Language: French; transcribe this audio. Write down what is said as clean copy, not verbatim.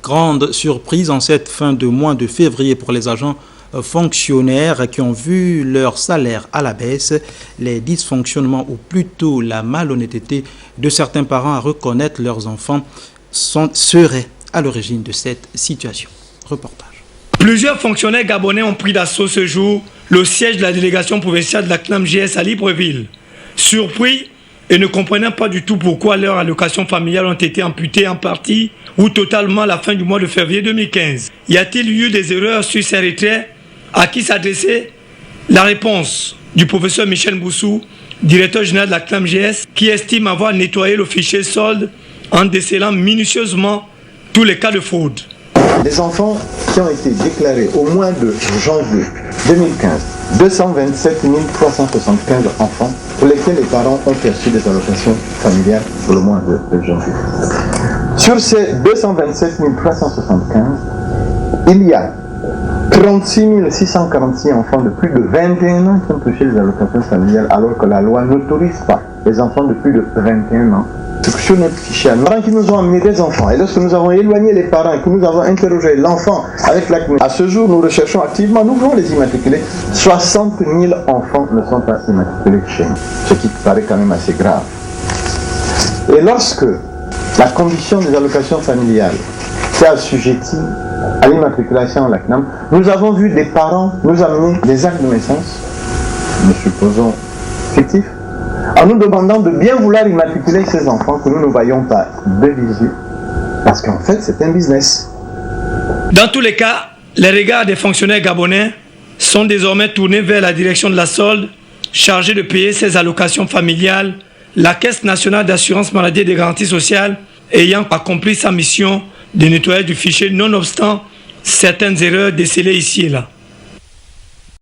Grande surprise en cette fin de mois de février pour les agents fonctionnaires qui ont vu leur salaire à la baisse. Les dysfonctionnements ou plutôt la malhonnêteté de certains parents à reconnaître leurs enfants seraient à l'origine de cette situation. Reportage. Plusieurs fonctionnaires gabonais ont pris d'assaut ce jour le siège de la délégation provinciale de la CNAMJS à Libreville. Surpris et ne comprenant pas du tout pourquoi leurs allocations familiales ont été amputées en partie ou totalement à la fin du mois de février 2015. Y a-t-il eu des erreurs sur ces retraits? À qui s'adresser? La réponse du professeur Michel Boussou, directeur général de la CNAMJS, qui estime avoir nettoyé le fichier solde en décelant minutieusement tous les cas de fraude. Les enfants qui ont été déclarés au mois de janvier 2015, 227 375 enfants pour lesquels les parents ont perçu des allocations familiales pour le mois de janvier. Sur ces 227 375, il y a 36 646 enfants de plus de 21 ans qui ont touché les allocations familiales alors que la loi n'autorise pas les enfants de plus de 21 ans. Sur notre fichier, les parents qui nous ont amené des enfants, et lorsque nous avons éloigné les parents, que nous avons interrogé l'enfant avec la CNAMJS, à ce jour nous recherchons activement, nous voulons les immatriculer. 60 000 enfants ne sont pas immatriculés chez nous, ce qui paraît quand même assez grave. Et lorsque la condition des allocations familiales s'est assujettie à l'immatriculation à la CNAM, nous avons vu des parents nous amener des actes de naissance, nous supposons fictifs, en nous demandant de bien vouloir immatriculer ces enfants que nous ne voyons pas de visu, parce qu'en fait c'est un business. Dans tous les cas, les regards des fonctionnaires gabonais sont désormais tournés vers la direction de la solde, chargée de payer ces allocations familiales, la Caisse nationale d'assurance maladie et de garantie sociale ayant accompli sa mission de nettoyage du fichier nonobstant certaines erreurs décelées ici et là.